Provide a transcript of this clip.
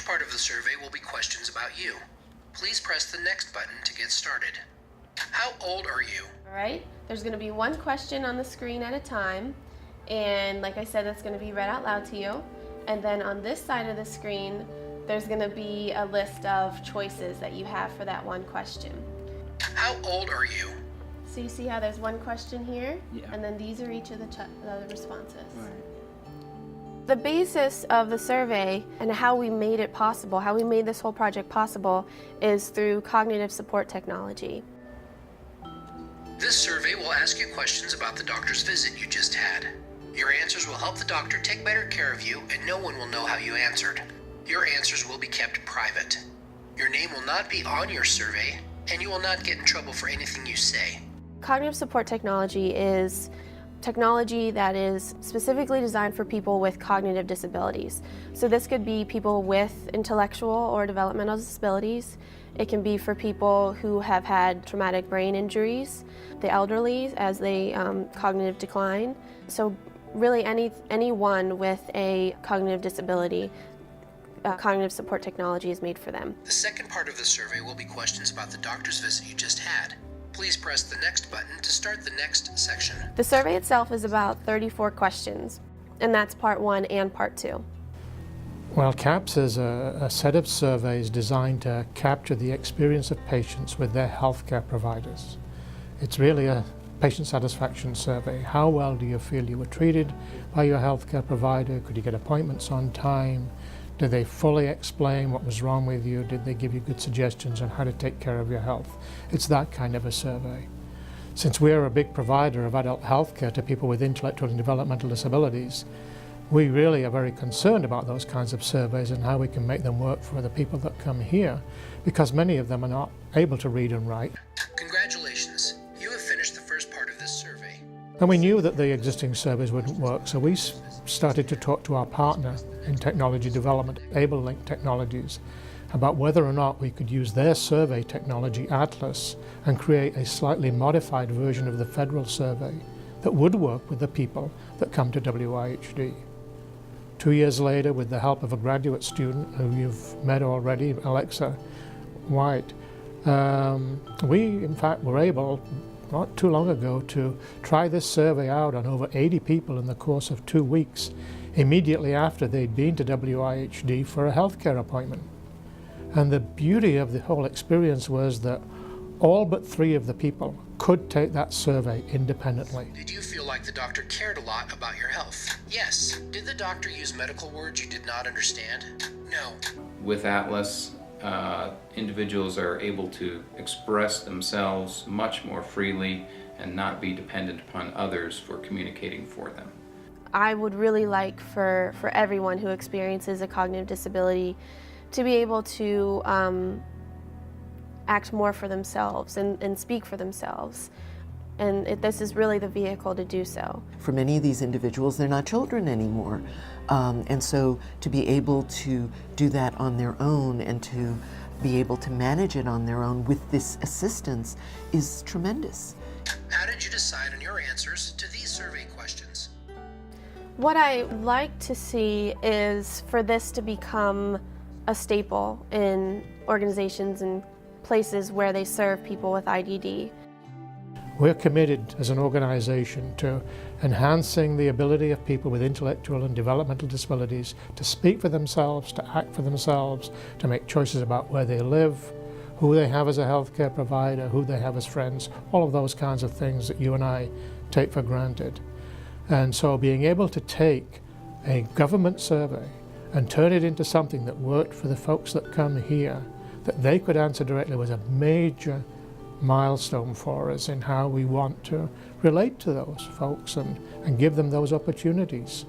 first part of the survey will be questions about you. Please press the next button to get started. How old are you? All right, there's going to be one question on the screen at a time, and like I said, that's going to be read out loud to you. And then on this side of the screen, there's going to be a list of choices that you have for that one question. How old are you? So you see how there's one question here, Yeah. and then these are each of the responses. Right. The basis of the survey and how we made it possible, how we made this whole project possible, is through cognitive support technology. This survey will ask you questions about the doctor's visit you just had. Your answers will help the doctor take better care of you, and no one will know how you answered. Your answers will be kept private. Your name will not be on your survey, and you will not get in trouble for anything you say. Cognitive support technology is technology that is specifically designed for people with cognitive disabilities. So this could be people with intellectual or developmental disabilities. It can be for people who have had traumatic brain injuries, the elderly as they cognitive decline. So really anyone with a cognitive disability, cognitive support technology is made for them. The second part of the survey will be questions about the doctor's visit you just had. Please press the next button to start the next section. The survey itself is about 34 questions, and that's part 1 and part 2. Well, CAPS is a set of surveys designed to capture the experience of patients with their healthcare providers. It's really a patient satisfaction survey. How well do you feel you were treated by your healthcare provider? Could you get appointments on time? Did they fully explain what was wrong with you? Did they give you good suggestions on how to take care of your health? It's that kind of a survey. Since we're a big provider of adult health care to people with intellectual and developmental disabilities, we really are very concerned about those kinds of surveys and how we can make them work for the people that come here, because many of them are not able to read and write. Congratulations, you have finished the first part of this survey. And we knew that the existing surveys wouldn't work, so we started to talk to our partner in technology development, AbleLink Technologies, about whether or not we could use their survey technology, Atlas, and create a slightly modified version of the federal survey that would work with the people that come to WIHD. 2 years later, with the help of a graduate student who you've met already, Alexa White, we in fact were able, not too long ago, to try this survey out on over 80 people in the course of 2 weeks, immediately after they'd been to WIHD for a healthcare appointment. And the beauty of the whole experience was that all but 3 of the people could take that survey independently. Did you feel like the doctor cared a lot about your health? Yes. Did the doctor use medical words you did not understand? No. With Atlas, individuals are able to express themselves much more freely and not be dependent upon others for communicating for them. I would really like for everyone who experiences a cognitive disability to be able to act more for themselves and speak for themselves. And this is really the vehicle to do so. For many of these individuals, they're not children anymore. And so to be able to do that on their own and to be able to manage it on their own with this assistance is tremendous. How did you decide on your answers to these survey questions? What I like to see is for this to become a staple in organizations and places where they serve people with IDD. We're committed as an organization to enhancing the ability of people with intellectual and developmental disabilities to speak for themselves, to act for themselves, to make choices about where they live, who they have as a healthcare provider, who they have as friends, all of those kinds of things that you and I take for granted. And so being able to take a government survey and turn it into something that worked for the folks that come here, that they could answer directly, was a major milestone for us in how we want to relate to those folks and give them those opportunities.